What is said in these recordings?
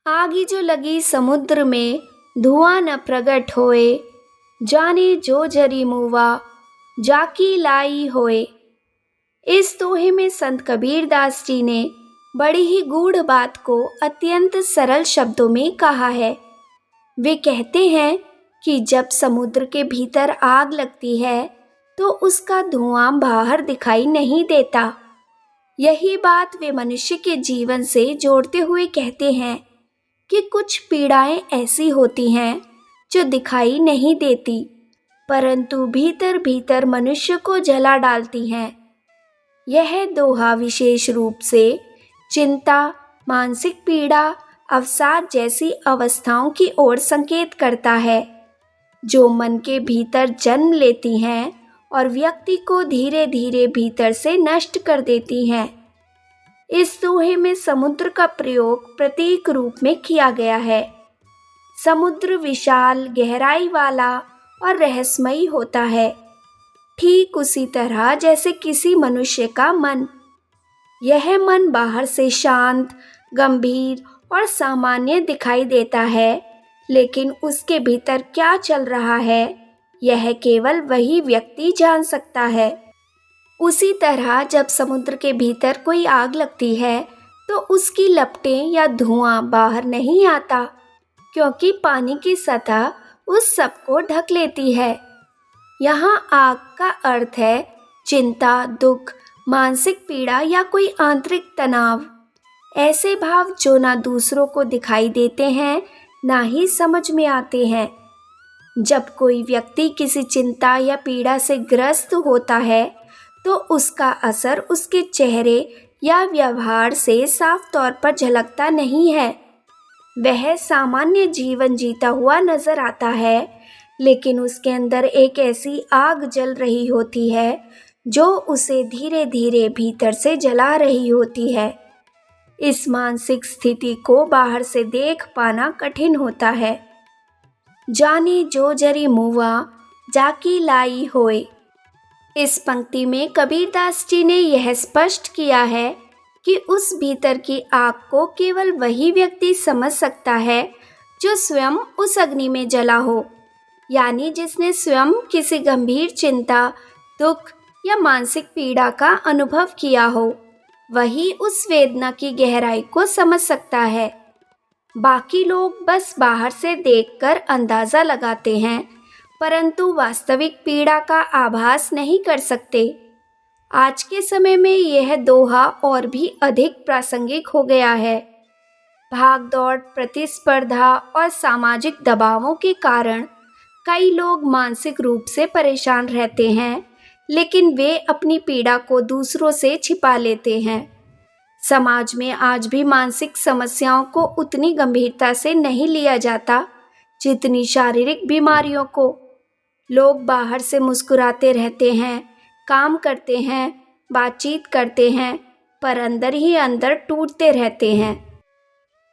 आगी जो लगी समुद्र में, धुआं न प्रगट होए, जाने जो जरी मुवा, जाकी लाई होए। इस दोहे में संत कबीरदास जी ने बड़ी ही गूढ़ बात को अत्यंत सरल शब्दों में कहा है। वे कहते हैं कि जब समुद्र के भीतर आग लगती है तो उसका धुआं बाहर दिखाई नहीं देता। यही बात वे मनुष्य के जीवन से जोड़ते हुए कहते हैं कि कुछ पीड़ाएं ऐसी होती हैं जो दिखाई नहीं देती, परंतु भीतर भीतर मनुष्य को जला डालती हैं। यह दोहा विशेष रूप से चिंता, मानसिक पीड़ा, अवसाद जैसी अवस्थाओं की ओर संकेत करता है, जो मन के भीतर जन्म लेती हैं और व्यक्ति को धीरे धीरे भीतर से नष्ट कर देती हैं। इस दोहे में समुद्र का प्रयोग प्रतीक रूप में किया गया है। समुद्र विशाल, गहराई वाला और रहस्यमयी होता है, ठीक उसी तरह जैसे किसी मनुष्य का मन। यह मन बाहर से शांत, गंभीर और सामान्य दिखाई देता है, लेकिन उसके भीतर क्या चल रहा है यह केवल वही व्यक्ति जान सकता है। उसी तरह जब समुद्र के भीतर कोई आग लगती है तो उसकी लपटें या धुआं बाहर नहीं आता, क्योंकि पानी की सतह उस सब को ढक लेती है। यहाँ आग का अर्थ है चिंता, दुख, मानसिक पीड़ा या कोई आंतरिक तनाव, ऐसे भाव जो ना दूसरों को दिखाई देते हैं ना ही समझ में आते हैं। जब कोई व्यक्ति किसी चिंता या पीड़ा से ग्रस्त होता है तो उसका असर उसके चेहरे या व्यवहार से साफ तौर पर झलकता नहीं है। वह सामान्य जीवन जीता हुआ नजर आता है, लेकिन उसके अंदर एक ऐसी आग जल रही होती है जो उसे धीरे धीरे भीतर से जला रही होती है। इस मानसिक स्थिति को बाहर से देख पाना कठिन होता है। जाने जो जरी मुवा, जाकी लाई होए। इस पंक्ति में कबीरदास जी ने यह स्पष्ट किया है कि उस भीतर की आग को केवल वही व्यक्ति समझ सकता है जो स्वयं उस अग्नि में जला हो, यानी जिसने स्वयं किसी गंभीर चिंता, दुख या मानसिक पीड़ा का अनुभव किया हो। वही उस वेदना की गहराई को समझ सकता है। बाकी लोग बस बाहर से देखकर अंदाजा लगाते हैं, परंतु वास्तविक पीड़ा का आभास नहीं कर सकते। आज के समय में यह दोहा और भी अधिक प्रासंगिक हो गया है। भागदौड़, प्रतिस्पर्धा और सामाजिक दबावों के कारण कई लोग मानसिक रूप से परेशान रहते हैं, लेकिन वे अपनी पीड़ा को दूसरों से छिपा लेते हैं। समाज में आज भी मानसिक समस्याओं को उतनी गंभीरता से नहीं लिया जाता जितनी शारीरिक बीमारियों को। लोग बाहर से मुस्कुराते रहते हैं, काम करते हैं, बातचीत करते हैं, पर अंदर ही अंदर टूटते रहते हैं।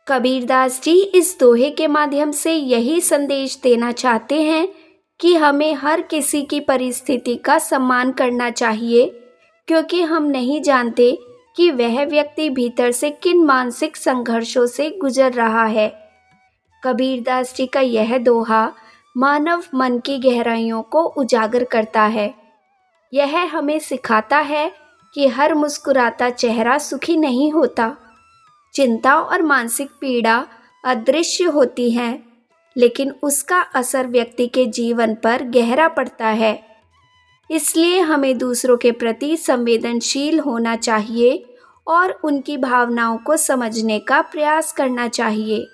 कबीरदास जी इस दोहे के माध्यम से यही संदेश देना चाहते हैं कि हमें हर किसी की परिस्थिति का सम्मान करना चाहिए, क्योंकि हम नहीं जानते कि वह व्यक्ति भीतर से किन मानसिक संघर्षों से गुजर रहा है। कबीरदास जी का यह दोहा मानव मन की गहराइयों को उजागर करता है। यह हमें सिखाता है कि हर मुस्कुराता चेहरा सुखी नहीं होता। चिंता और मानसिक पीड़ा अदृश्य होती हैं, लेकिन उसका असर व्यक्ति के जीवन पर गहरा पड़ता है। इसलिए हमें दूसरों के प्रति संवेदनशील होना चाहिए और उनकी भावनाओं को समझने का प्रयास करना चाहिए।